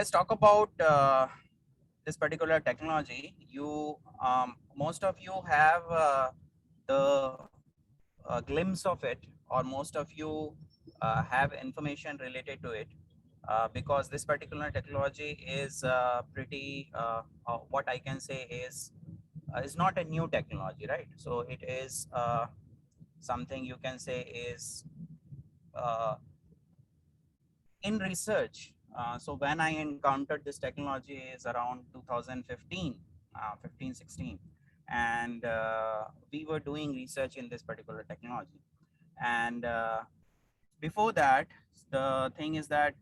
let's talk about this particular technology. Most of you have the glimpse of it, or most of you have information related to it, because this particular technology is pretty, what I can say is not a new technology, right? So it is something you can say is uh, in research. So when I encountered this technology is around 2015, 16, and we were doing research in this particular technology. And before that, the thing is that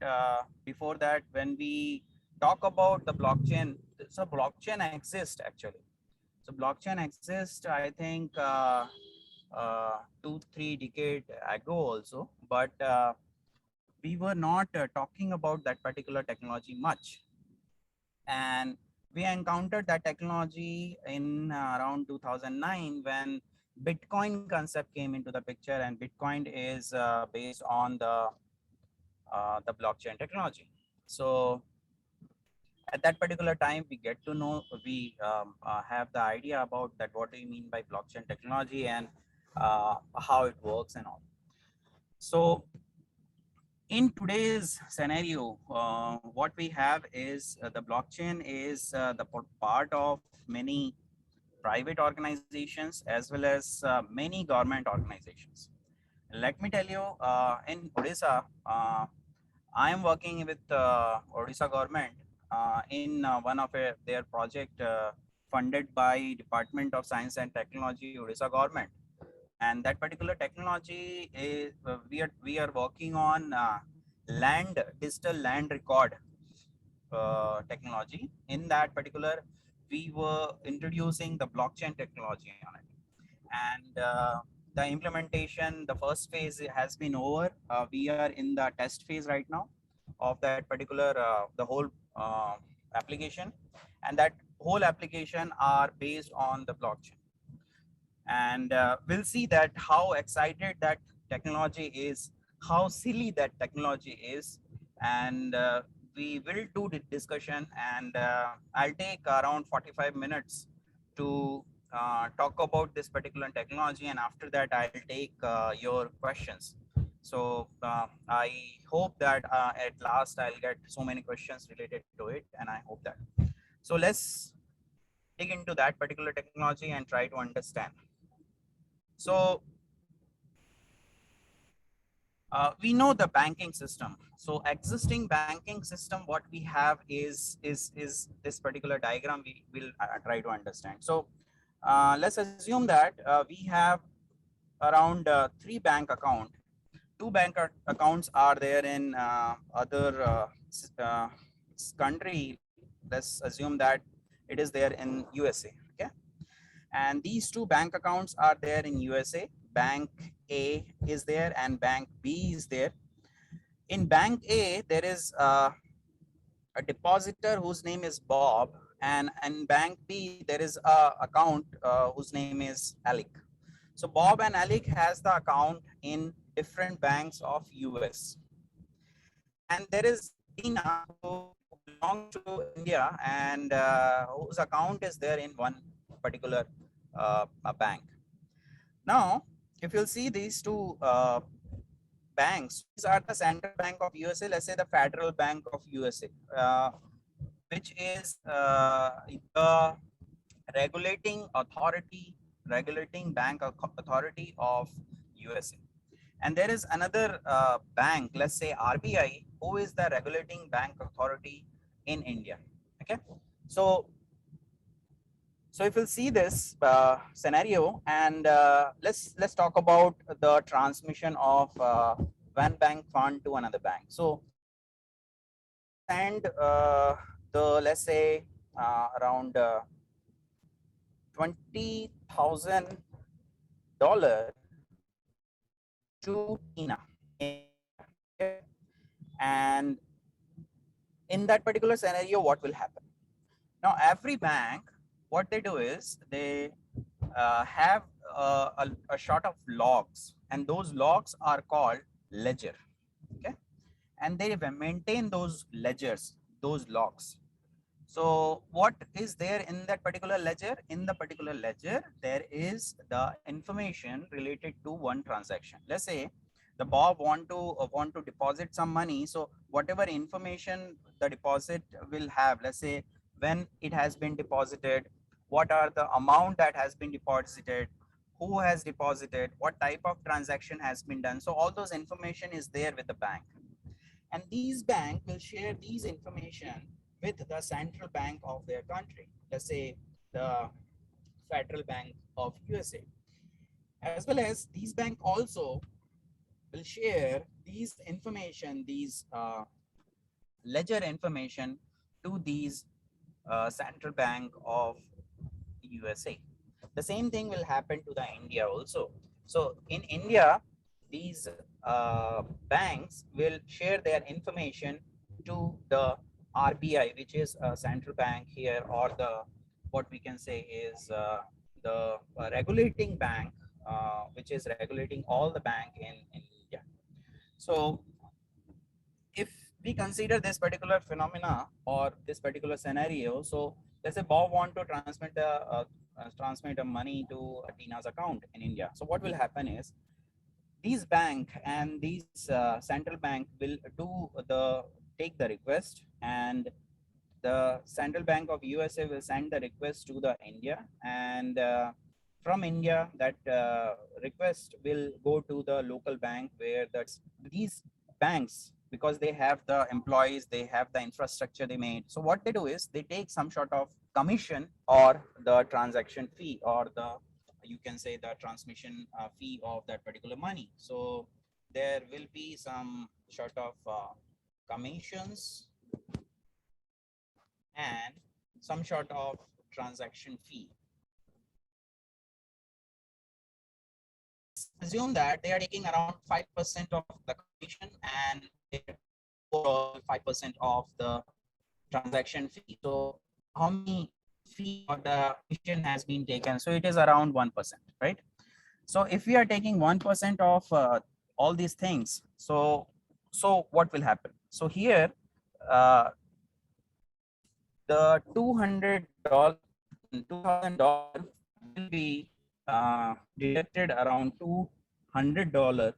before that, when we talk about the blockchain, so blockchain exists actually. So blockchain exists, I think, 2-3 decade ago also, but we were not talking about that particular technology much. And we encountered that technology in around 2009 when Bitcoin concept came into the picture, and Bitcoin is based on the blockchain technology. So at that particular time, we get to know, we have the idea about that what do you mean by blockchain technology, and how it works and all. So in today's scenario, what we have is the blockchain is the part of many private organizations as well as many government organizations. Let me tell you, in Odisha, I am working with Odisha government in one of their project funded by Department of Science and Technology, Odisha government. And that particular technology is we are working on digital land record technology. In that particular, we were introducing the blockchain technology on it, and the implementation, the first phase has been over. We are in the test phase right now of that particular the whole uh, application, and that whole application are based on the blockchain. And we'll see that how excited that technology is, how silly that technology is. And we will do the discussion, and I'll take around 45 minutes to talk about this particular technology, and after that I'll take your questions. So I hope that at last I'll get so many questions related to it, and I hope that. So let's dig into that particular technology and try to understand. So we know the banking system. So existing banking system, what we have is this particular diagram we will try to understand. So let's assume that we have around 3 bank account. Two accounts are there in other uh, country. Let's assume that it is there in USA. Okay, and these 2 bank accounts are there in USA. Bank A is there and Bank B is there. In Bank A, there is a depositor whose name is Bob, and in Bank B, there is a account whose name is Alec. So Bob and Alec has the account in different banks of US. And there is Tina who belongs to India, and whose account is there in one particular bank. Now, if you'll see these two banks, these are the central bank of USA, let's say the Federal Bank of USA, which is the regulating authority, regulating bank authority of USA. And there is another bank, let's say RBI, who is the regulating bank authority in India. Okay, so if you'll see this scenario, and let's talk about the transmission of one bank fund to another bank. So send the, let's say, around $20,000 to Tina. Okay? And in that particular scenario, what will happen? Now, every bank, what they do is they have a sort of logs, and those logs are called ledger. Okay, and they maintain those ledgers. those logs. So what is there in that particular ledger? In the particular ledger, there is the information related to one transaction. Let's say the Bob want to deposit some money. So whatever information the deposit will have, let's say when it has been deposited, what are the amount that has been deposited, who has deposited, what type of transaction has been done. So all those information is there with the bank, and these bank will share these information with the central bank of their country. Let's say the Federal Bank of USA, as well as these bank also will share these information, these ledger information to these central bank of USA. The same thing will happen to the India also. So in India, these banks will share their information to the RBI, which is a central bank here, or the what we can say is the regulating bank, which is regulating all the bank in India. So if we consider this particular phenomena or this particular scenario, so let's say Bob want to transmit a money to Tina's account in India. So what will happen is these bank and these central bank will take the request, and the central bank of USA will send the request to the India, and from India that request will go to the local bank, where that's these banks, because they have the employees, they have the infrastructure they made. So what they do is they take some sort of commission or the transaction fee, or the you can say the transmission fee of that particular money. So there will be some sort of commissions and some sort of transaction fee. Assume that they are taking around 5% of the commission and overall 5% of the transaction fee. So how many fee or the commission has been taken? So it is around 1%, right? So if we are taking 1% of all these things, so what will happen? So here the $2,000 will be deducted around $200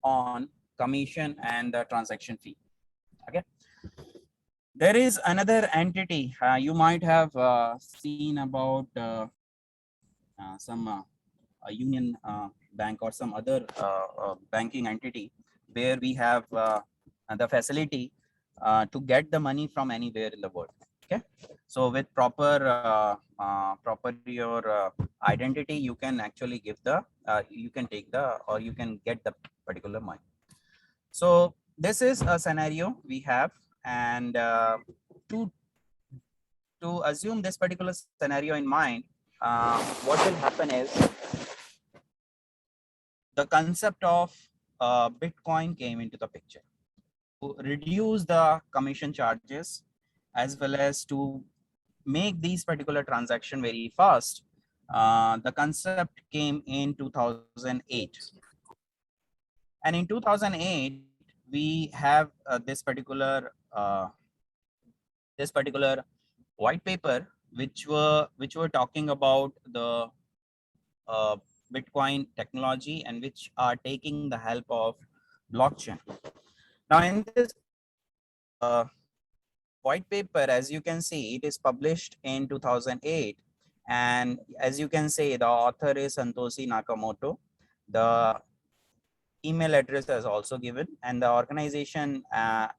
on commission and the transaction fee. Okay. There is another entity you might have seen about some union bank or some other banking entity, where we have the facility to get the money from anywhere in the world. Okay, so with proper your identity, you can actually give the you can take the, or you can get the particular money. So this is a scenario we have, and to assume this particular scenario in mind, what will happen is the concept of Bitcoin came into the picture to reduce the commission charges, as well as to make these particular transaction very fast. The concept came in 2008, and in 2008 we have this particular white paper, which were talking about the Bitcoin technology, and which are taking the help of blockchain. Now in this white paper, as you can see, it is published in 2008, and as you can see, the author is Satoshi Nakamoto. The email address is also given, and the organization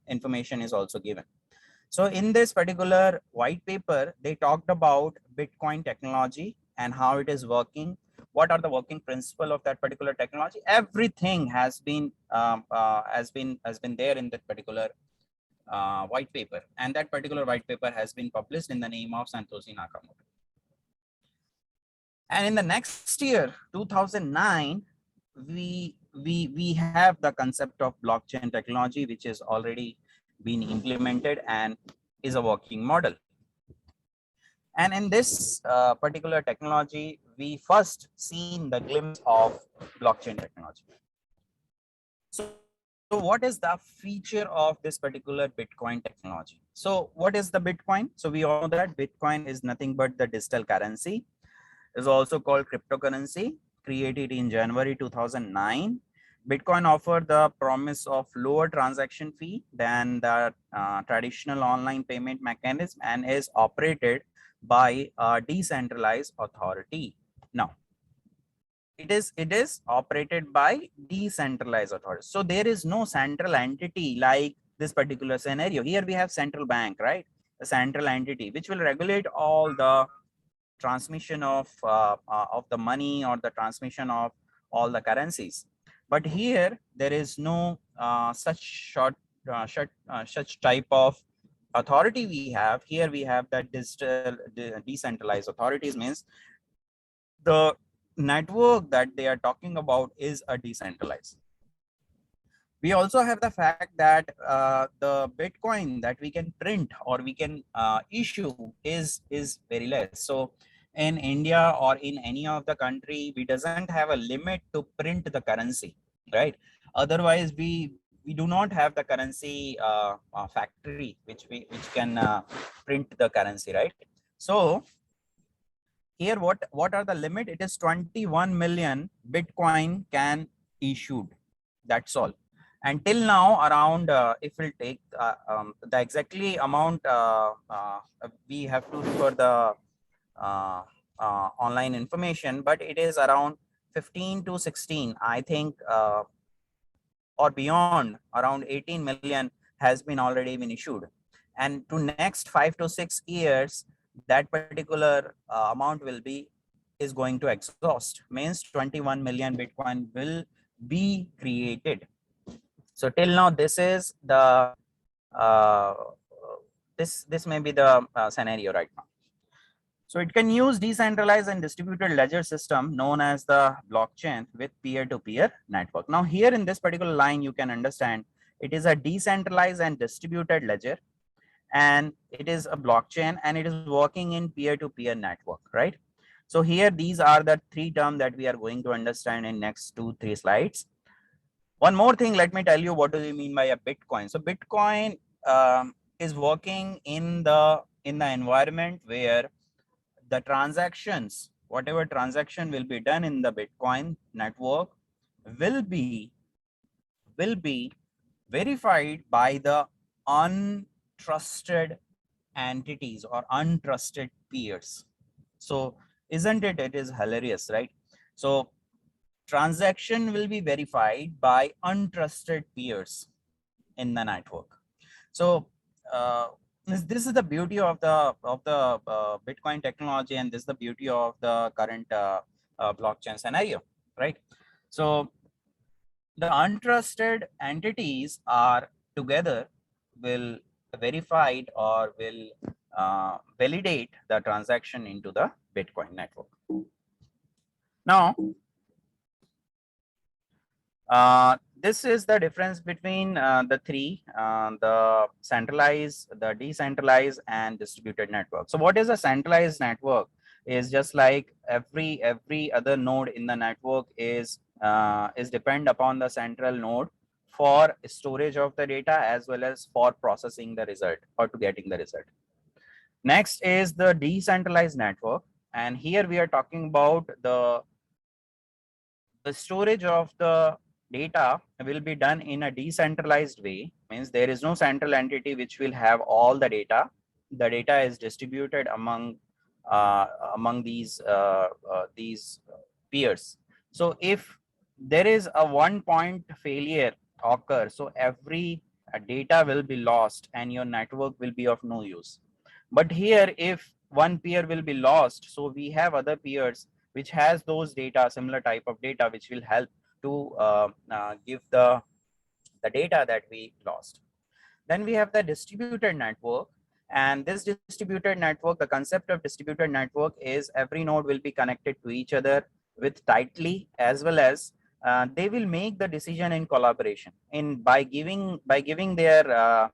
information is also given. So in this particular white paper, they talked about Bitcoin technology and how it is working. What are the working principle of that particular technology? Everything has been there in that particular white paper, and that particular white paper has been published in the name of Satoshi Nakamoto. And in the next year, 2009, we have the concept of blockchain technology, which is already been implemented and is a working model. And in this particular technology, we first seen the glimpse of blockchain technology. So So what is the feature of this particular Bitcoin technology? So what is the Bitcoin? So we all know that Bitcoin is nothing but the digital currency. Is also called cryptocurrency, created in January 2009. Bitcoin offered the promise of lower transaction fee than the traditional online payment mechanism and is operated by a decentralized authority. Now, it is operated by decentralized authorities. So there is no central entity like this particular scenario. Here we have central bank, right? A central entity which will regulate all the transmission of the money or the transmission of all the currencies. But here there is no such type of authority we have. Here we have that decentralized authorities, means the network that they are talking about is a decentralized. We also have the fact that the Bitcoin that we can print or we can issue is very less. So in India or in any of the country, we doesn't have a limit to print the currency, right? Otherwise, we do not have the currency factory which can print the currency, right? So here, what are the limit? It is 21 million Bitcoin can issued. That's all. And till now, around if we'll take the exactly amount, we have to refer the online information, but it is around 15 to 16, I think, or beyond, around 18 million has been already been issued. And to next 5 to 6 years, that particular amount will be is going to exhaust, means 21 million Bitcoin will be created. So till now, this is the uh, this may be the scenario right now. So it can use decentralized and distributed ledger system known as the blockchain with peer-to-peer network. Now here in this particular line, you can understand it is a decentralized and distributed ledger, and it is a blockchain, and it is working in peer-to-peer network, right? So here, these are the three terms that we are going to understand in next 2-3 slides. One more thing, let me tell you what do you mean by a Bitcoin. So Bitcoin is working in the environment where the transactions, whatever transaction will be done in the Bitcoin network will be verified by the untrusted entities or untrusted peers. So isn't it, it is hilarious, right? So transaction will be verified by untrusted peers in the network. So this is the beauty of the Bitcoin technology, and this is the beauty of the current blockchain scenario, right? So the untrusted entities are together will verified or will validate the transaction into the Bitcoin network. Now, this is the difference between the three, the centralized, the decentralized, and distributed network. So what is a centralized network? Is just like every other node in the network is depend upon the central node for storage of the data as well as for processing the result or to getting the result. Next is the decentralized network, and here we are talking about the storage of the data will be done in a decentralized way, means there is no central entity which will have all the data. The data is distributed among these peers. So if there is a one point failure occur, so every data will be lost and your network will be of no use. But here, if one peer will be lost, so we have other peers which has those data, similar type of data, which will help to give the data that we lost. Then we have the distributed network, and this distributed network, the concept of distributed network is every node will be connected to each other with tightly, as well as they will make the decision in collaboration in by giving their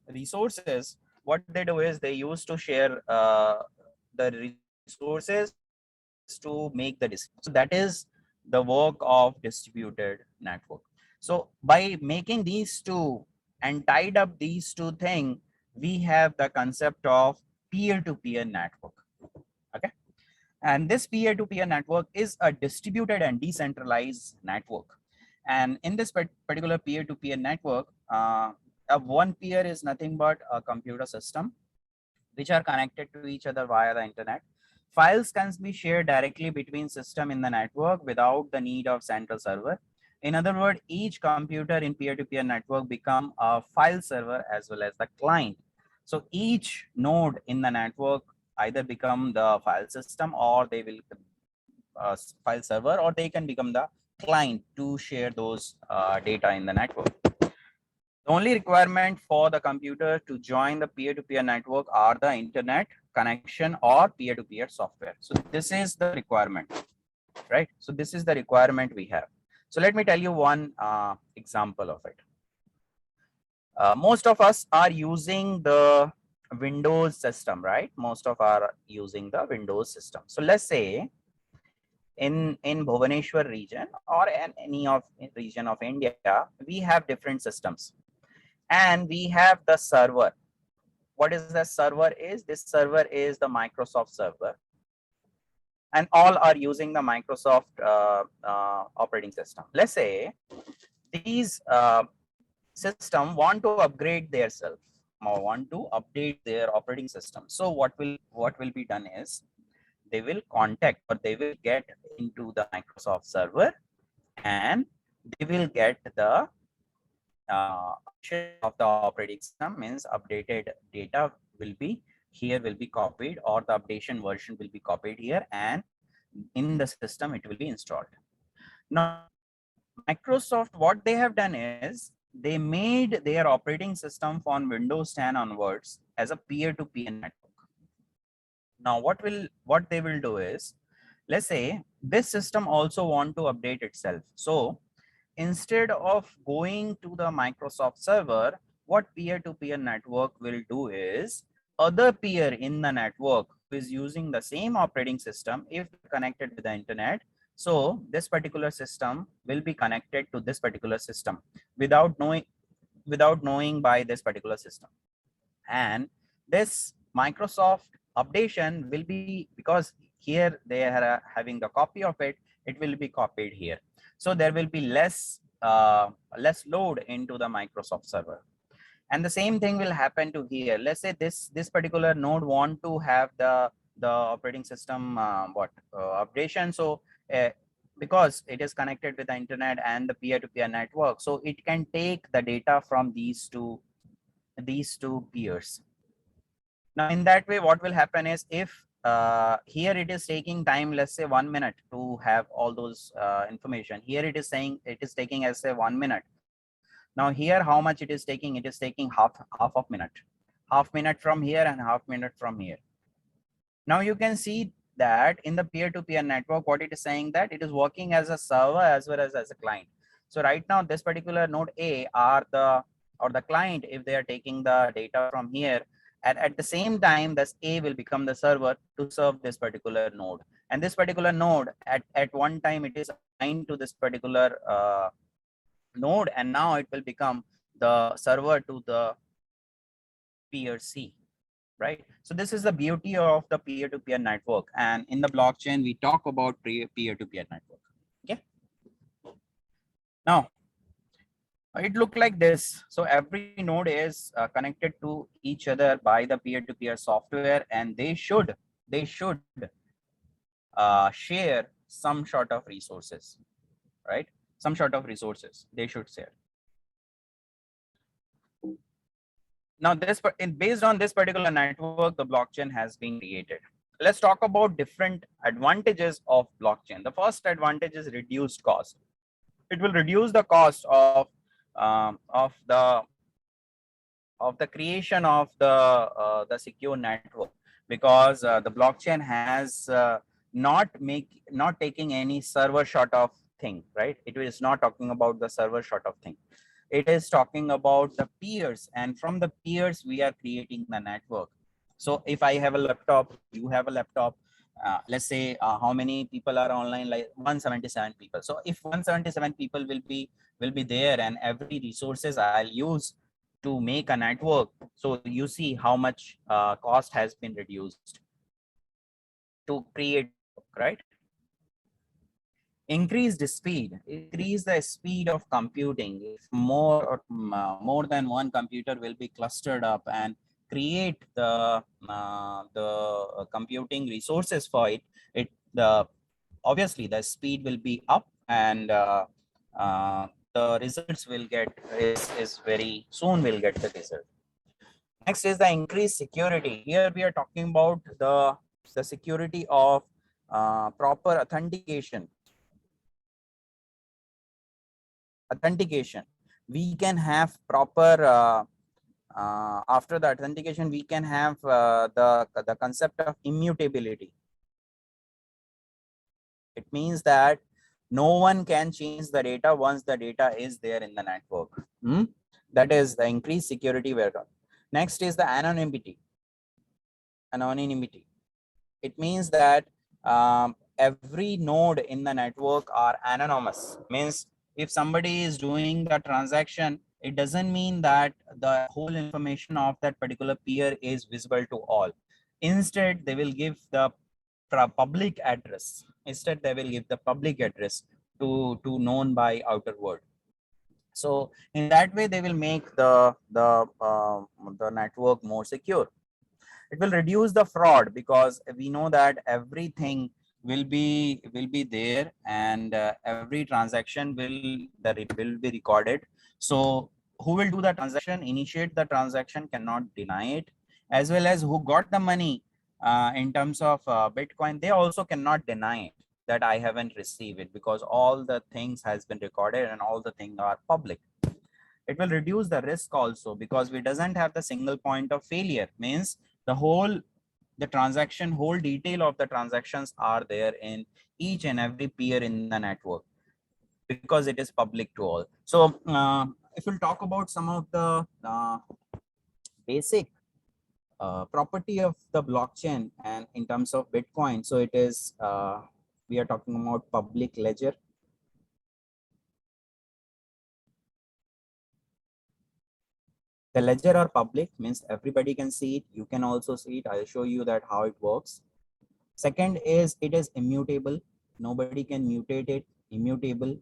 resources. What they do is they use to share the resources to make the decision. So that is the work of distributed network. So by making these two and tied up these two things, we have the concept of peer-to-peer network. Okay. And this peer-to-peer network is a distributed and decentralized network. And in this particular peer-to-peer network, one peer is nothing but a computer system which are connected to each other via the internet. Files can be shared directly between system in the network without the need of central server. In other words, each computer in peer-to-peer network become a file server as well as the client. So each node in the network either become the file system, or they will file server, or they can become the client to share those data in the network. The only requirement for the computer to join the peer-to-peer network are the internet connection or peer-to-peer software. So this is the requirement, right? So this is the requirement we have. So let me tell you one example of it. Most of us are using the Windows system, right? Most of are using the Windows system. So let's say in Bhubaneswar region or in any of region of India, we have different systems. And we have the server. What is the server is? This server is the Microsoft server. And all are using the Microsoft operating system. Let's say these system want to upgrade their self or want to update their operating system. So what will be done is they will contact, or they will get into the Microsoft server, and they will get the of the operating system, means updated data will be copied, or the updation version will be copied here, and in the system it will be installed. Now Microsoft, what they have done is they made their operating system from Windows 10 onwards as a peer-to-peer network. Now what they will do is, let's say this system also want to update itself. So instead of going to the Microsoft server, what peer-to-peer network will do is, other peer in the network who is using the same operating system, if connected with the internet, so this particular system will be connected to this particular system without knowing by this particular system. And this Microsoft updation will be, because here they are having the copy of it, it will be copied here. So there will be less load into the Microsoft server. And the same thing will happen to here. Let's say this particular node want to have the operating system updation. So because it is connected with the internet and the peer-to-peer network, so it can take the data from these two peers. Now in that way, what will happen is, if here it is taking time, let's say 1 minute to have all those information, here it is saying it is taking as say 1 minute. Now here how much it is taking? It is taking half minute from here and half minute from here. Now you can see that in the peer-to-peer network, what it is saying, that it is working as a server as well as a client. So right now this particular node A are the client if they are taking the data from here, and at the same time this A will become the server to serve this particular node. And this particular node at one time it is assigned to this particular node, and now it will become the server to the peer C, right? So this is the beauty of the peer-to-peer network, and in the blockchain we talk about peer-to-peer network. Okay, now it looked like this. So every node is connected to each other by the peer-to-peer software, and they should share some sort of resources, right? Some sort of resources they should share. Now based on this particular network, the blockchain has been created. Let's talk about different advantages of blockchain. The first advantage is reduced cost. It will reduce the cost of the creation of the secure network, because the blockchain has not taking any server sort of thing, right? It is not talking about the server sort of thing. It is talking about the peers, and from the peers we are creating the network. So if I have a laptop, you have a laptop, let's say how many people are online, like 177 people. So if 177 people will be there, and every resources I'll use to make a network, so you see how much cost has been reduced to create, right? Increase the speed of computing. If more than one computer will be clustered up and create the computing resources for the obviously the speed will be up, and the results will get is very soon will get the result. Next is the increased security. Here we are talking about the security of proper authentication. We can have proper after the authentication, we can have the concept of immutability. It means that no one can change the data once the data is there in the network. That is the increased security we're talking. Next is the anonymity. It means that every node in the network are anonymous. Means if somebody is doing the transaction, it doesn't mean that the whole information of that particular peer is visible to all. Instead, they will give the public address. Instead, they will give the public address to known by outer world. So in that way, they will make the network more secure. It will reduce the fraud, because we know that everything will be there, and every transaction will be recorded. So who will do the transaction, initiate the transaction, cannot deny it, as well as who got the money in terms of Bitcoin, they also cannot deny it, that I haven't received it, because all the things has been recorded and all the things are public. It will reduce the risk also, because we doesn't have the single point of failure. Means the whole detail of the transactions are there in each and every peer in the network, because it is public to all. So if we'll talk about some of the basic property of the blockchain and in terms of Bitcoin, so it is we are talking about public ledger. The ledger are public, means everybody can see it. You can also see it. I'll show you that how it works. Second is it is immutable. Nobody can mutate it. Immutable.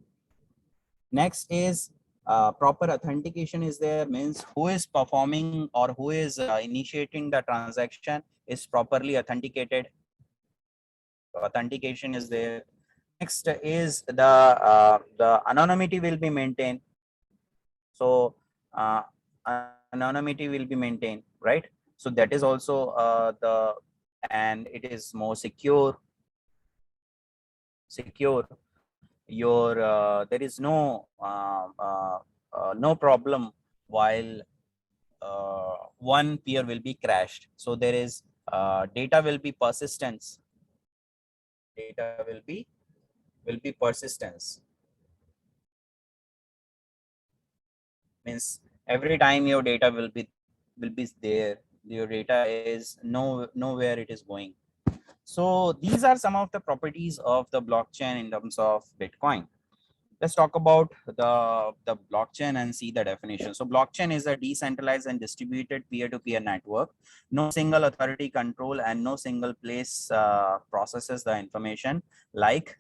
Next is proper authentication is there, means who is performing or who is initiating the transaction is properly authenticated. Authentication is there. Next is the anonymity will be maintained. So anonymity will be maintained, right? So that is also and it is more secure. Your there is no problem while one peer will be crashed. So there is data will be persistence. Data will be persistence. Means every time your data will be there. Your data is nowhere it is going. So these are some of the properties of the blockchain in terms of Bitcoin. Let's talk about the blockchain and see the definition. So blockchain is a decentralized and distributed peer-to-peer network. No single authority control and no single place processes the information like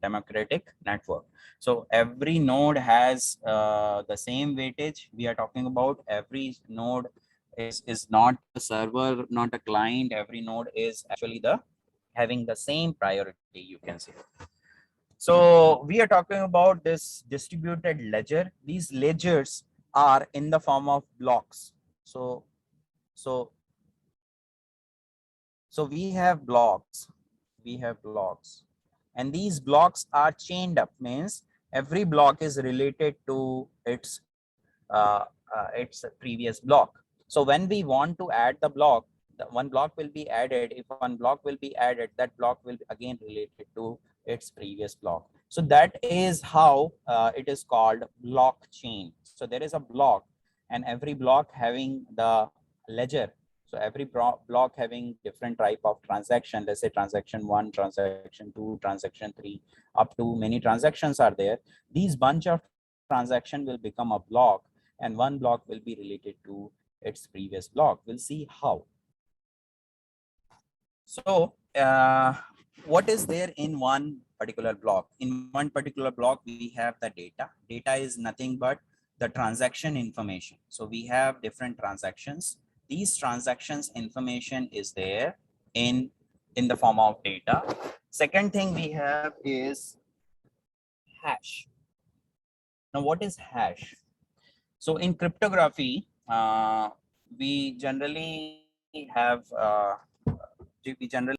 democratic network. So every node has the same weightage. We are talking about every node is not a server, not a client. Every node is actually having the same priority, you can say. So we are talking about this distributed ledger. These ledgers are in the form of blocks. So we have blocks. And these blocks are chained up, means every block is related to its previous block. So when we want to add the block, one block will be added. If one block will be added, that block will be again related to its previous block. So that is how it is called blockchain. So there is a block, and every block having the ledger. So every block having different type of transaction, let's say transaction 1, transaction 2, transaction 3, up to many transactions are there. These bunch of transaction will become a block, and one block will be related to its previous block. We'll see how. So what is there in one particular block? In one particular block, we have the data. Data is nothing but the transaction information. So we have different transactions. These transactions information is there in the form of data. Second thing we have is hash. Now, what is hash? So in cryptography, we generally have we generally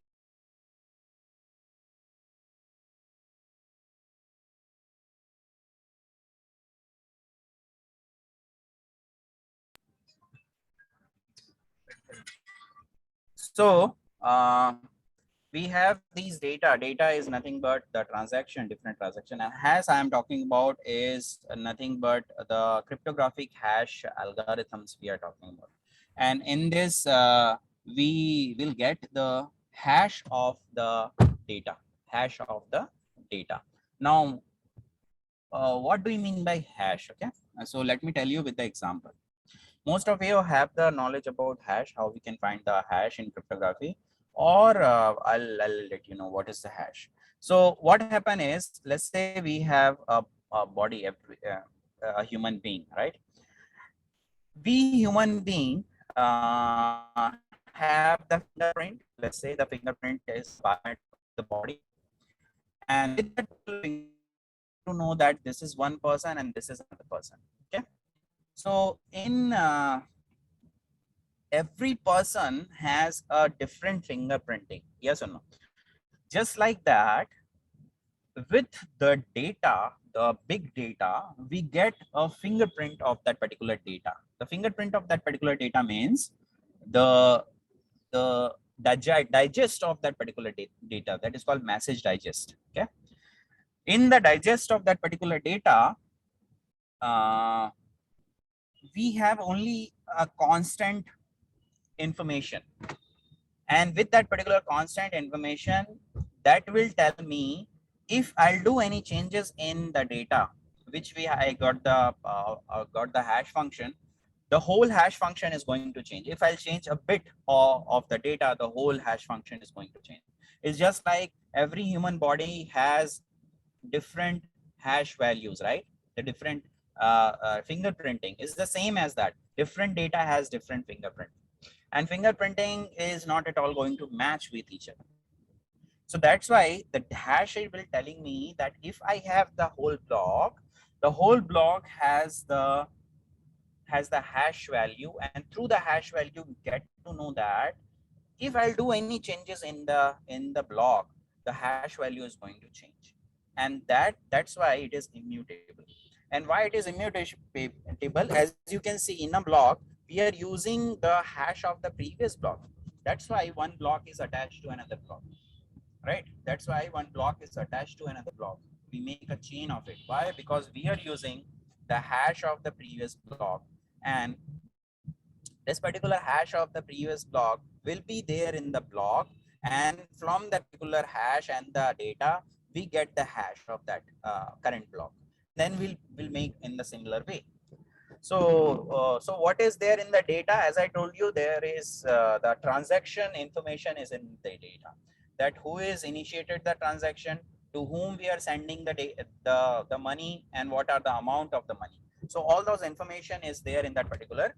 so we have these data. Data is nothing but the transaction, different transaction. And hash I am talking about is nothing but the cryptographic hash algorithms we are talking about. And in this, we will get the hash of the data, hash of the data. Now, what do you mean by hash? Okay, so let me tell you with the example. Most of you have the knowledge about hash, how we can find the hash in cryptography, or I'll let you know what is the hash. So what happen is, let's say we have a body, a human being, right? We human being have the fingerprint. Let's say the fingerprint is biometric of the body, and with that to know that this is one person and this is another person. Okay, so in every person has a different fingerprinting, yes or no? Just like that, with the data, the big data, we get a fingerprint of that particular data. The fingerprint of that particular data means the the digest of that particular data, that is called message digest. Okay, in the digest of that particular data, uh, we have only a constant information, and with that particular constant information, that will tell me if I'll do any changes in the data, which I got the hash function. The whole hash function is going to change. If I'll change a bit of the data, the whole hash function is going to change. It's just like every human body has different hash values, right? The different fingerprinting is the same as that. Different data has different fingerprint, and fingerprinting is not at all going to match with each other. So that's why the hash will telling me that if I have the whole block has the hash value, and through the hash value get to know that if I'll do any changes in the block, the hash value is going to change. And that's why it is immutable. And why it is immutable, as you can see in a block, we are using the hash of the previous block. That's why one block is attached to another block, right? That's why one block is attached to another block. We make a chain of it. Why? Because we are using the hash of the previous block, and this particular hash of the previous block will be there in the block, and from that particular hash and the data, we get the hash of that current block. Then we'll make in the similar way. So so what is there in the data? As I told you, there is the transaction information is in the data, that who is initiated the transaction, to whom we are sending the money, and what are the amount of the money. So all those information is there in that particular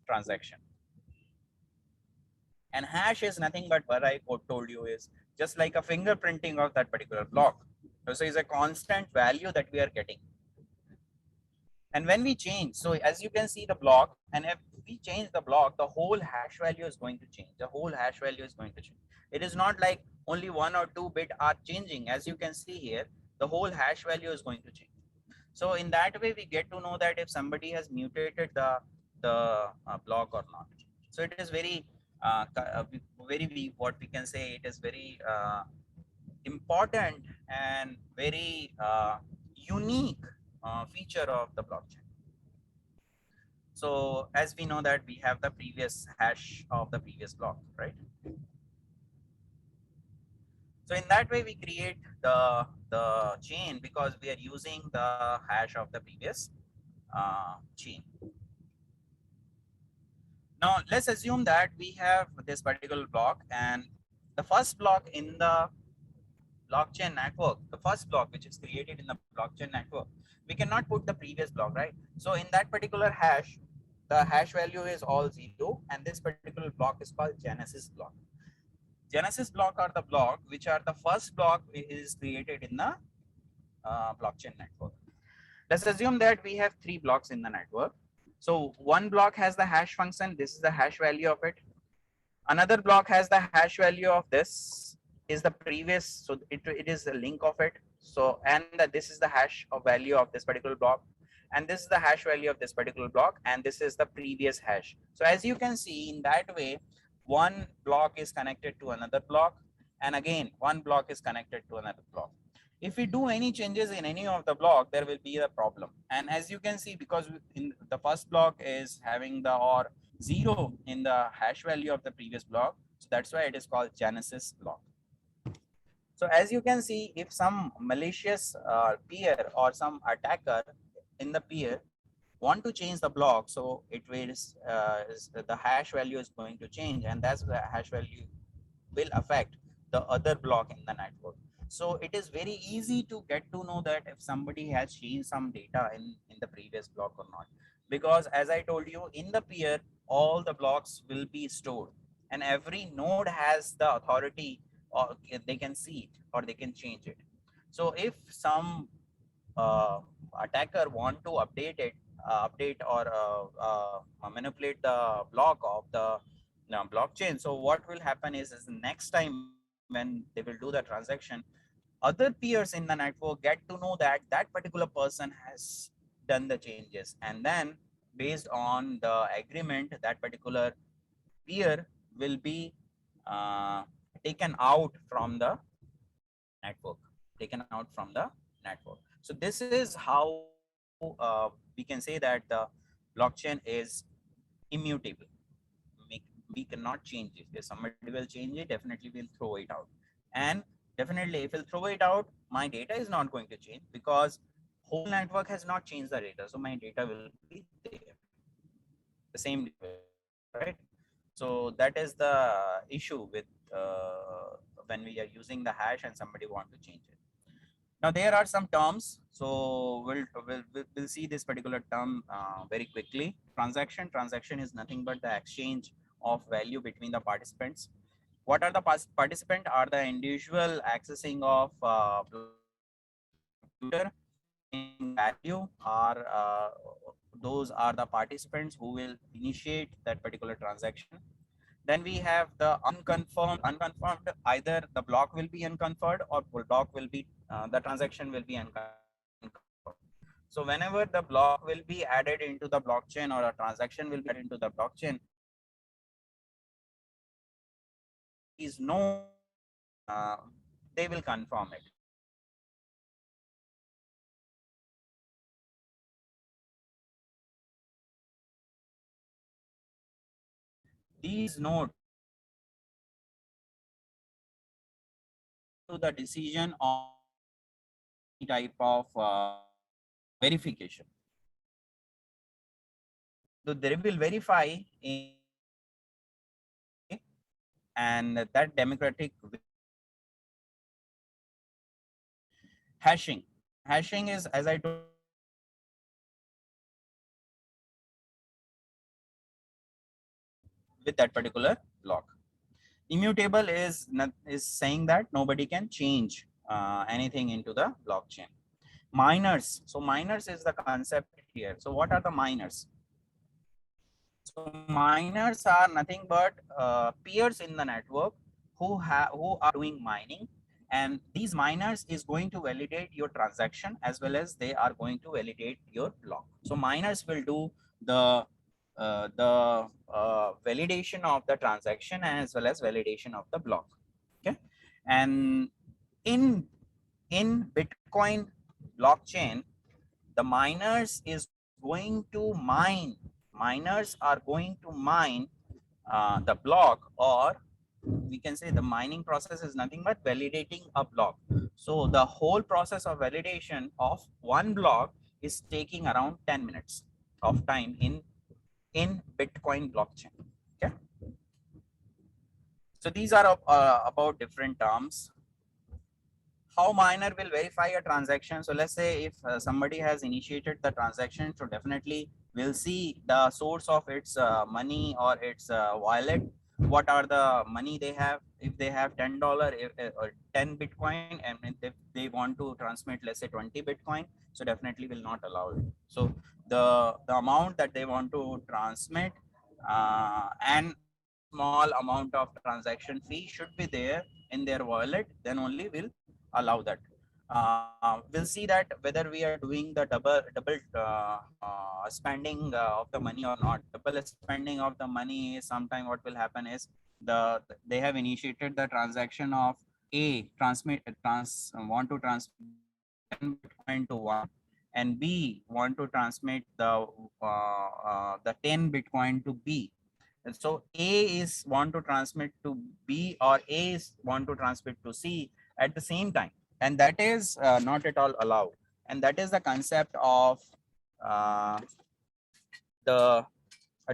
transaction. And hash is nothing but what I told you, is just like a fingerprinting of that particular block. So it's a constant value that we are getting. And when we change, so as you can see the block, and if we change the block, the whole hash value is going to change. The whole hash value is going to change. It is not like only 1 or 2 bit are changing. As you can see here, the whole hash value is going to change. So in that way, we get to know that if somebody has mutated the block or not. So it is very what we can say, it is very important and very unique feature of the blockchain. So as we know that we have the previous hash of the previous block, right? So in that way we create the chain because we are using the hash of the previous chain. Now let's assume that we have this particular block, and the first block in the blockchain network, the first block which is created in the blockchain network, we cannot put the previous block, right? So in that particular hash, the hash value is all 0, and this particular block is called Genesis block. Genesis block are the block which are the first block is created in the blockchain network. Let's assume that we have 3 blocks in the network. So one block has the hash function. This is the hash value of it. Another block has the hash value of this is the previous. So it is the link of it. So, and this is the hash of value of this particular block. And this is the hash value of this particular block. And this is the previous hash. So as you can see in that way, one block is connected to another block. And again, one block is connected to another block. If we do any changes in any of the block, there will be a problem. And as you can see, because in the first block is having the or 0 in the hash value of the previous block, so that's why it is called Genesis block. So as you can see, if some malicious peer or some attacker in the peer want to change the block, so it will the hash value is going to change, and that's the hash value will affect the other block in the network. So it is very easy to get to know that if somebody has changed some data in the previous block or not. Because as I told you, in the peer, all the blocks will be stored, and every node has the authority, or they can see it or they can change it. So if some attacker want to update or manipulate the block of the blockchain, so what will happen is the next time when they will do the transaction, other peers in the network get to know that that particular person has done the changes, and then based on the agreement, that particular peer will be uh, taken out from the network, taken out from the network. So this is how we can say that the blockchain is immutable. We cannot change it. If somebody will change it, definitely we'll throw it out. And definitely if we'll throw it out, my data is not going to change because whole network has not changed the data. So my data will be there. The same data will be there, right? So that is the issue with when we are using the hash and somebody want to change it. Now there are some terms, so we'll see this particular term very quickly. Transaction is nothing but the exchange of value between the participants. What are the participant? Are the individual accessing of computer in value, are those are the participants who will initiate that particular transaction. Then we have the unconfirmed, either the block will be unconfirmed or block will be, the transaction will be unconfirmed. So whenever the block will be added into the blockchain or a transaction will be added into the blockchain, is known, uh, they will confirm it. These nodes to the decision of any type of verification. So they will verify in, and that democratic hashing. Hashing is, as I told, with that particular block. Immutable is is saying that nobody can change anything into the blockchain. Miners. So miners is the concept here. So what are the miners? So miners are nothing but peers in the network who are doing mining, and these miners is going to validate your transaction as well as they are going to validate your block. So miners will do the validation of the transaction as well as validation of the block. Okay, and in Bitcoin blockchain, the miners is going to mine miners are going to mine the block, or we can say the mining process is nothing but validating a block. So the whole process of validation of one block is taking around 10 minutes of time in Bitcoin blockchain. Okay. So these are about different terms. How miner will verify a transaction? So let's say if somebody has initiated the transaction, so definitely we'll see the source of its money or its wallet. What are the money they have? If they have $10 or 10 Bitcoin, and if they want to transmit, let's say 20 Bitcoin, so definitely will not allow it. So the amount that they want to transmit and small amount of transaction fee should be there in their wallet, then only will allow that. We'll see that whether we are doing the double spending of the money or not. Double spending of the money is sometime what will happen is they have initiated the transaction of A want to transmit 10 Bitcoin to one, and B want to transmit the 10 Bitcoin to B. And so A is want to transmit to B, or A is want to transmit to C at the same time, and that is not at all allowed. And that is the concept of uh, the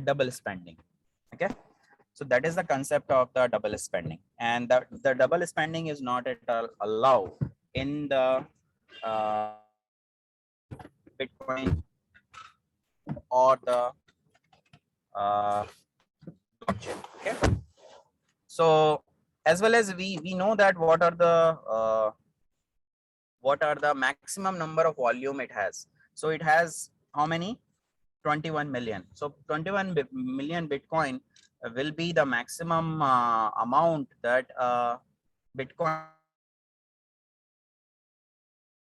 double spending. Okay, so that is the concept of the double spending, and the double spending is not at all allowed in the uh, Bitcoin or the blockchain. Okay, so as well as we know that what are the maximum number of volume it has. So it has how many? 21 million. So 21 million Bitcoin will be the maximum amount that Bitcoin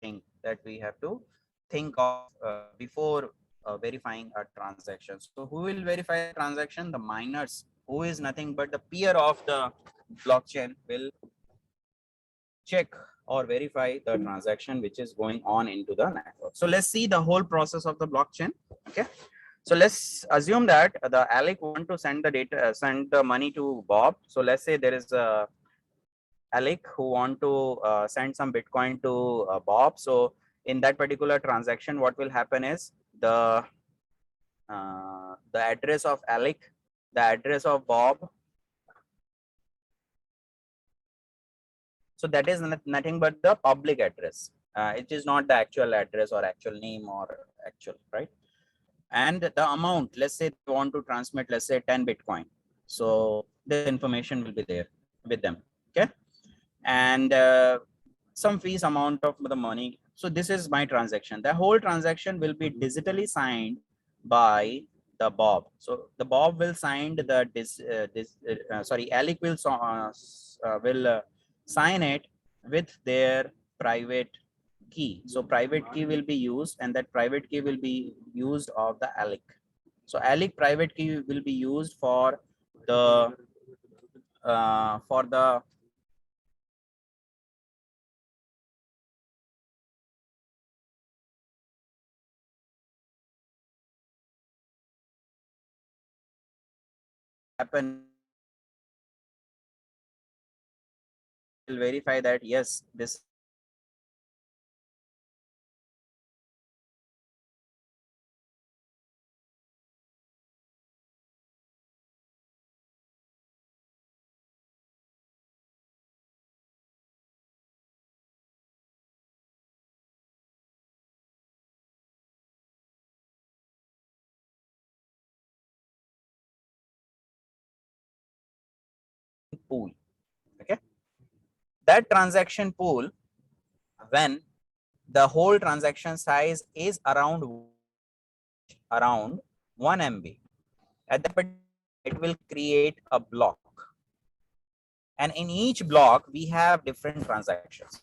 thing that we have to think of before verifying a transaction. So who will verify the transaction? The miners, who is nothing but the peer of the blockchain, will check or verify the transaction which is going on into the network. So let's see the whole process of the blockchain. Okay. So let's assume that the Alec want to send the data, send the money to Bob. So let's say there is a Alec who want to send some Bitcoin to Bob. So in that particular transaction, what will happen is the address of Alec, the address of Bob. So that is nothing but the public address. It is not the actual address or actual name or actual, right? And the amount, let's say they want to transmit, let's say 10 Bitcoin. So the information will be there with them. Okay. And some fees amount of the money. So this is my transaction. The whole transaction will be digitally signed by the Bob. So the Bob will sign Alec will sign it with their private key. So private key will be used, and that private key will be used of the Alec. So Alec private key will be used for the happen, will verify that yes, this pool. Okay, that transaction pool, when the whole transaction size is around 1 MB, at that point it will create a block, and in each block we have different transactions.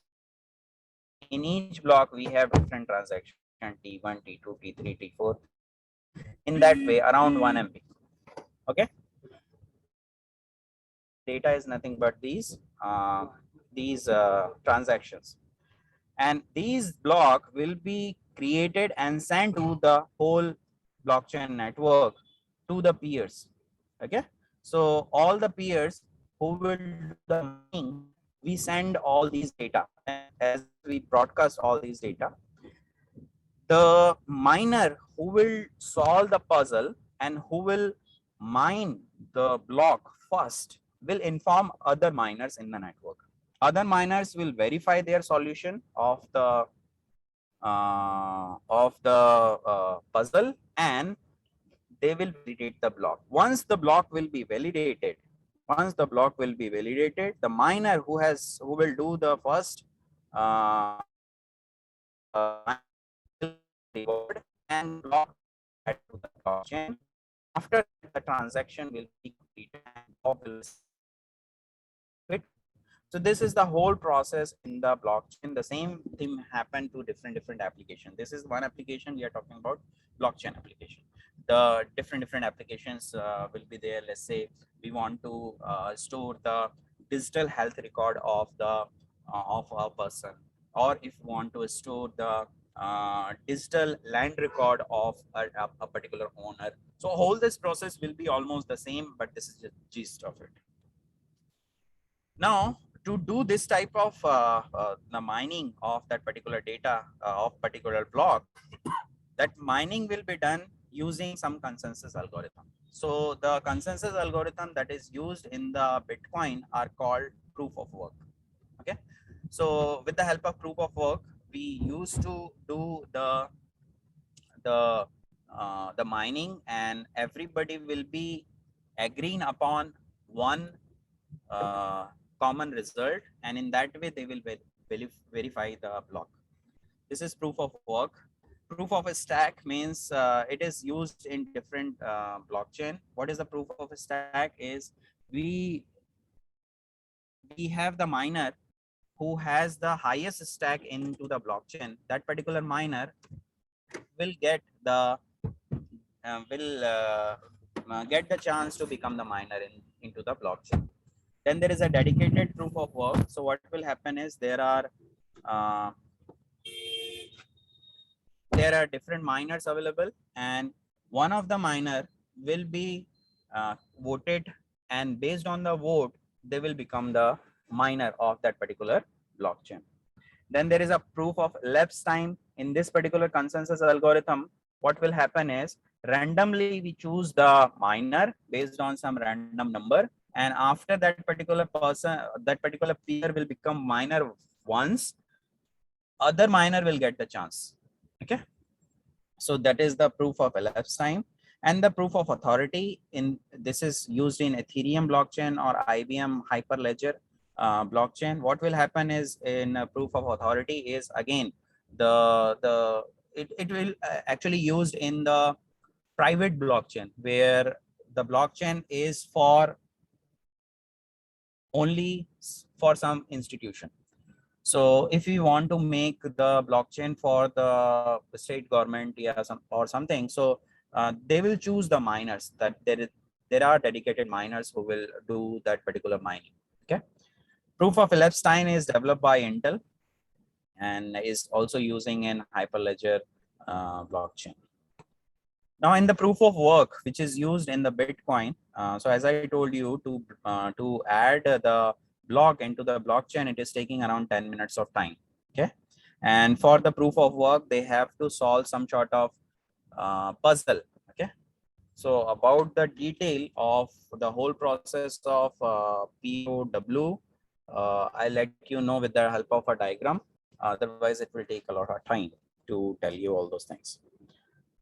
In each block we have different transactions, T1, T2, T3, T4, in that way around 1 MB. Okay, data is nothing but these transactions, and these block will be created and sent to the whole blockchain network to the peers. Okay, so all the peers who will do the mining, we send all these data, and as we broadcast all these data, the miner who will solve the puzzle and who will mine the block first will inform other miners in the network. Other miners will verify their solution of the puzzle, and they will validate the block. Once the block will be validated, the miner who will do the first reward and block add to the blockchain. After the transaction will be completed and block will it. So this is the whole process in the blockchain. The same thing happened to different applications. This is one application we are talking about, blockchain application. The different applications will be there. Let's say we want to store the digital health record of the of a person, or if we want to store the digital land record of a particular owner. So whole this process will be almost the same, but this is the gist of it. Now, to do this type of the mining of that particular data of particular block, that mining will be done using some consensus algorithm. So the consensus algorithm that is used in the Bitcoin are called proof of work. Okay, so with the help of proof of work, we used to do the mining, and everybody will be agreeing upon one common result, and in that way they will verify the block. This is proof of work. Proof of a stack means it is used in different blockchain. What is the proof of a stack is we have the miner who has the highest stack into the blockchain. That particular miner will get the get the chance to become the miner into the blockchain. Then there is a dedicated proof of work. So what will happen is there are different miners available, and one of the miner will be voted, and based on the vote, they will become the miner of that particular blockchain. Then there is a proof of elapsed time. In this particular consensus algorithm, what will happen is randomly we choose the miner based on some random number, and after that particular person, that particular peer will become miner once, other miner will get the chance. Okay, so that is the proof of elapsed time. And the proof of authority, in this is used in Ethereum blockchain or IBM Hyperledger blockchain. What will happen is in proof of authority is again it will actually used in the private blockchain, where the blockchain is for only for some institution. So if we want to make the blockchain for the state government, yeah, or something, so they will choose the miners that there are dedicated miners who will do that particular mining. Okay, proof of elapsed time is developed by Intel and is also using in Hyperledger blockchain. Now in the proof of work, which is used in the Bitcoin, so as I told you, to add the block into the blockchain, it is taking around 10 minutes of time. Okay, and for the proof of work, they have to solve some sort of puzzle. Okay, so about the detail of the whole process of POW, I'll let you know with the help of a diagram. Otherwise, it will take a lot of time to tell you all those things.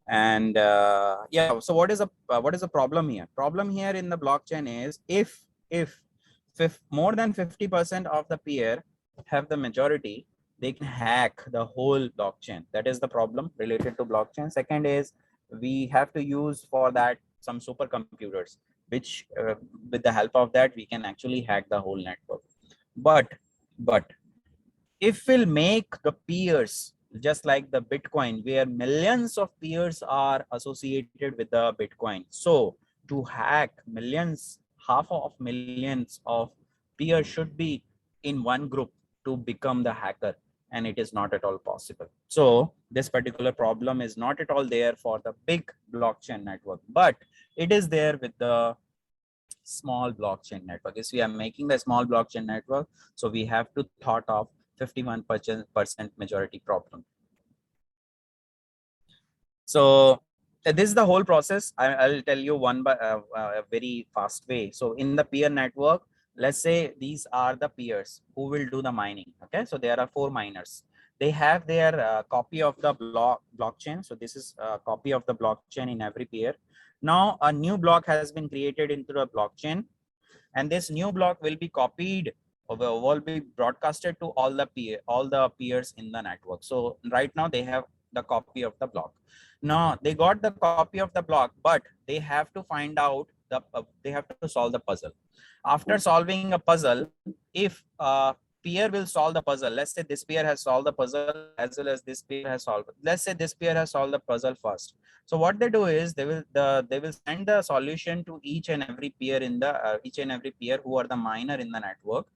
And yeah, so what is the problem here? Problem here in the blockchain is if more than 50% of the peer have the majority, they can hack the whole blockchain. That is the problem related to blockchain. Second is we have to use for that some supercomputers, which with the help of that we can actually hack the whole network. But if we'll make the peers just like the Bitcoin, where millions of peers are associated with the Bitcoin, so to hack millions, half of millions of peers should be in one group to become the hacker, and it is not at all possible. So this particular problem is not at all there for the big blockchain network. But It is there with the small blockchain network. If we are making the small blockchain network, so we have to thought of 51% majority problem. So this is the whole process. I'll tell you one by a very fast way. So in the peer network, let's say these are the peers who will do the mining. Okay, so there are 4 miners. They have their copy of the blockchain. So this is a copy of the blockchain in every peer. Now a new block has been created into the blockchain, and this new block will be copied or will be broadcasted to all the peers in the network. So right now they have the copy of the block. Now they got the copy of the block, but they have to find out they have to solve the puzzle. After solving a puzzle, if peer will solve the puzzle, let's say this peer has solved the puzzle as well as this peer has solved. Let's say this peer has solved the puzzle first. So what they do is they will send the solution to each and every peer in the each and every peer who are the miner in the network,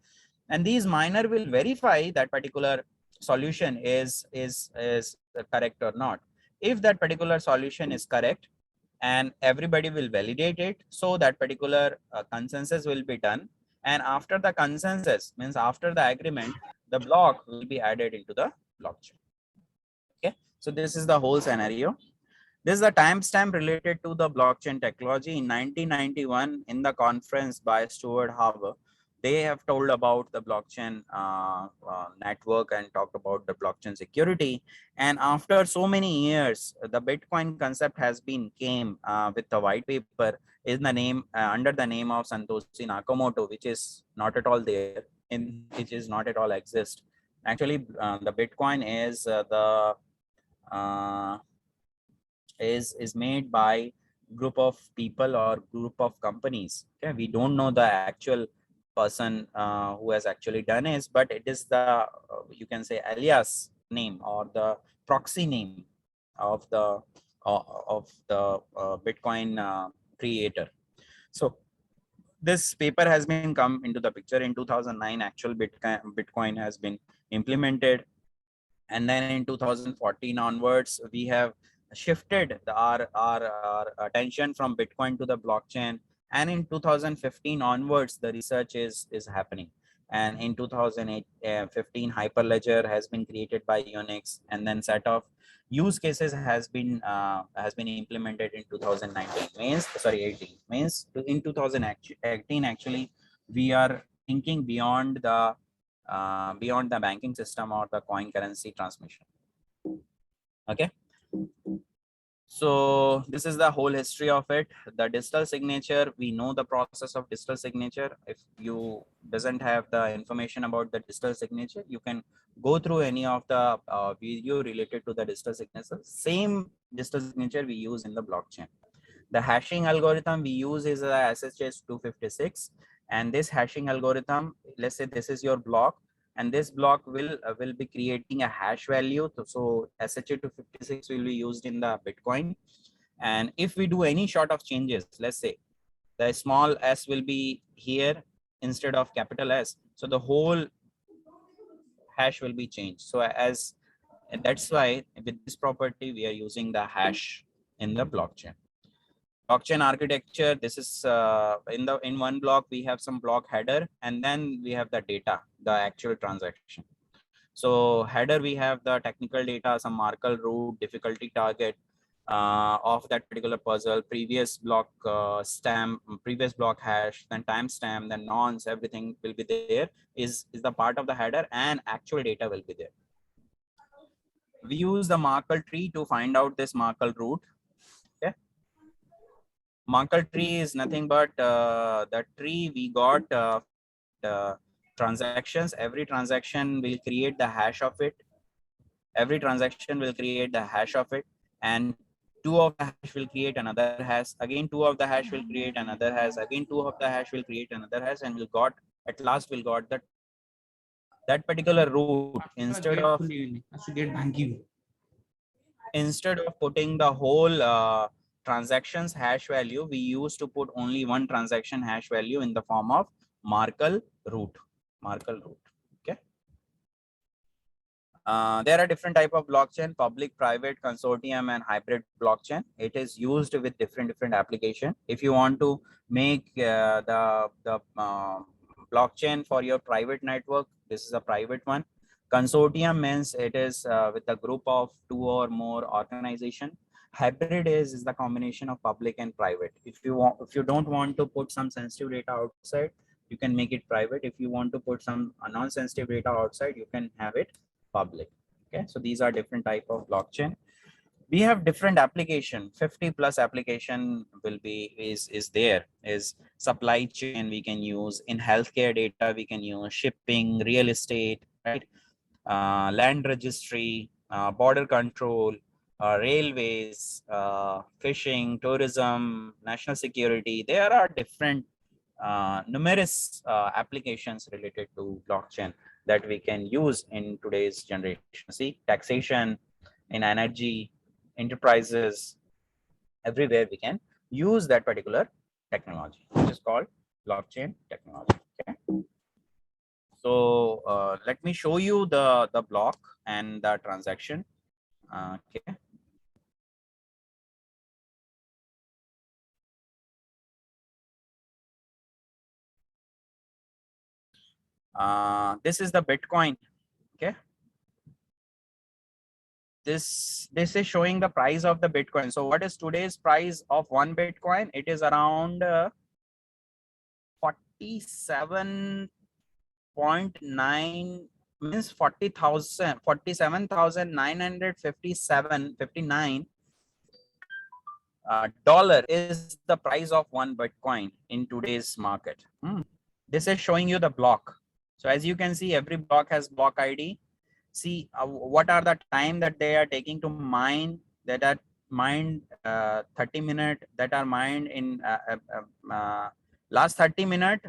and these miner will verify that particular solution is correct or not. If that particular solution is correct, and everybody will validate it, so that particular consensus will be done, and after the consensus means after the agreement, the block will be added into the blockchain. Okay, so this is the whole scenario. This is a timestamp related to the blockchain technology. In 1991, in the conference by Stuart Haber, they have told about the blockchain network and talked about the blockchain security. And after so many years, the Bitcoin concept has been came with the white paper in the name under the name of Satoshi Nakamoto, which is not at all there, which is not at all exist. Actually, the Bitcoin is made by group of people or group of companies. Okay, we don't know the actual person who has actually done it, but it is the you can say alias name or the proxy name of the Bitcoin creator. So this paper has been come into the picture in 2009. Actual Bitcoin has been implemented, and then in 2014 onwards we have shifted our attention from Bitcoin to the blockchain, and in 2015 onwards the research is happening, and in 2015 Hyperledger has been created by Unix, and then set of use cases has been implemented in 2019 means sorry 18 means in 2018 actually we are thinking beyond the banking system or the coin currency transmission. Okay, so this is the whole history of it. The digital signature, we know the process of digital signature. If you doesn't have the information about the digital signature, you can go through any of the video related to the digital signature. Same digital signature we use in the blockchain. The hashing algorithm we use is a SHA 256, and this hashing algorithm, let's say this is your block, and this block will be creating a hash value. So SHA 256 will be used in the Bitcoin, and if we do any sort of changes, let's say the small s will be here instead of capital S, so the whole hash will be changed. So as that's why with this property we are using the hash in the blockchain. Blockchain architecture, this is in one block we have some block header, and then we have the data, the actual transaction. So header we have the technical data, some Markle root, difficulty target of that particular puzzle, previous block previous block hash, then timestamp, then nonce, everything will be there, is the part of the header, and actual data will be there. We use the Markle tree to find out this Markle root. Okay, Markle tree is nothing but the tree we got transactions. Every transaction will create the hash of it. Every transaction will create the hash of it, and two of the hash will create another hash. Again, two of the hash will create another hash. Again, two of the hash will create another hash, and we'll got at last we'll got that particular root. Instead of putting the whole transactions hash value, we used to put only one transaction hash value in the form of Markle root. Okay. There are different type of blockchain: public, private, consortium, and hybrid blockchain. It is used with different application. If you want to make the blockchain for your private network, this is a private one. Consortium means it is with a group of 2 or more organization. Hybrid is the combination of public and private. If you don't want to put some sensitive data outside, you can make it private. If you want to put some non-sensitive data outside, you can have it public. Okay, so these are different type of blockchain. We have different application, 50 plus application will be is there. Is supply chain we can use, in healthcare data we can use, shipping, real estate, right? Land registry, border control, railways, fishing, tourism, national security. There are different numerous applications related to blockchain that we can use in today's generation. See, taxation, in energy, enterprises, everywhere we can use that particular technology, which is called blockchain technology. Okay. So let me show you the block and the transaction. Okay. This is the Bitcoin. Okay. This is showing the price of the Bitcoin. So what is today's price of one Bitcoin? It is around 47.9, means 47,957.59 dollar is the price of one Bitcoin in today's market. This is showing you the block. So as you can see, every block has block ID. See what are the time that they are taking to mine, that are mined 30 minutes, that are mined in last 30 minutes.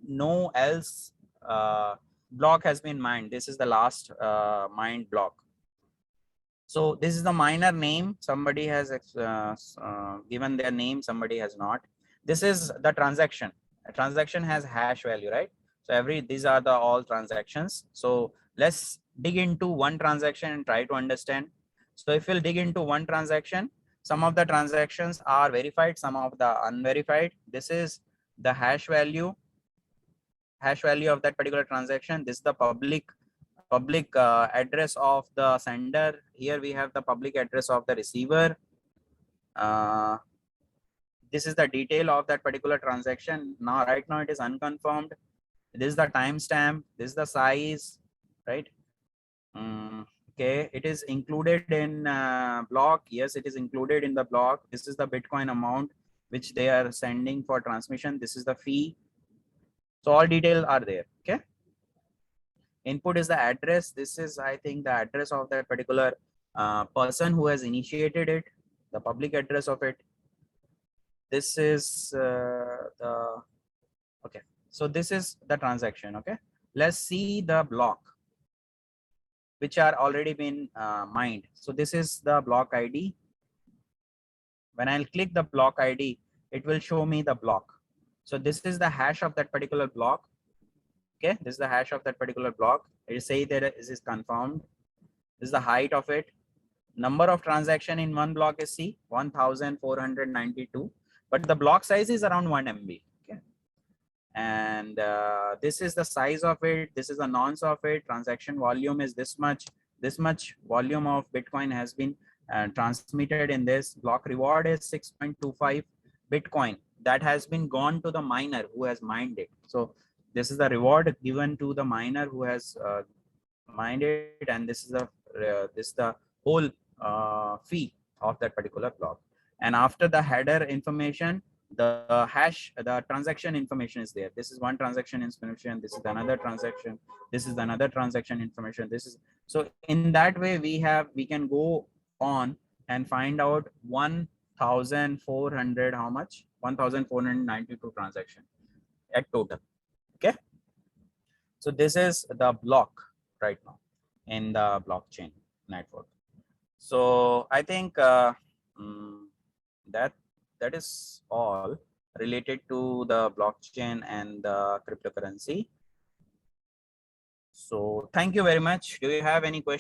No else block has been mined. This is the last mined block. So this is the miner name. Somebody has given their name, somebody has not. This is the transaction. A transaction has hash value, right? So these are the all transactions. So let's dig into one transaction and try to understand. So if we'll dig into one transaction, some of the transactions are verified, some of the unverified. This is the hash value of that particular transaction. This is the public address of the sender. Here we have the public address of the receiver. This is the detail of that particular transaction. Now, right now it is unconfirmed. This is the timestamp. This is the size, right? Okay, it is included in block. Yes, it is included in the block. This is the Bitcoin amount which they are sending for transmission. This is the fee. So all details are there. Okay. Input is the address. This is, I think, the address of that particular person who has initiated it, the public address of it. This is okay. So this is the transaction. Okay. Let's see the block which are already been mined. So this is the block ID. When I'll click the block ID, it will show me the block. So this is the hash of that particular block. Okay, this is the hash of that particular block. It will say that this is confirmed. This is the height of it. Number of transaction in one block is C, 1492, but the block size is around 1 MB. Okay, and this is the size of it. This is the nonce of it. Transaction volume is this much. This much volume of Bitcoin has been transmitted in this block. Reward is 6.25 Bitcoin that has been gone to the miner who has mined it. So this is the reward given to the miner who has mined it, and this is the whole fee of that particular block. And after the header information, the hash, the transaction information is there. This is one transaction information. This is another transaction. This is another transaction information. This is, so in that way we can go on and find out 1,400, how much? 1,492 transaction at total. Okay. So this is the block right now in the blockchain network. So I think that is all related to the blockchain and the cryptocurrency. So thank you very much. Do you have any questions?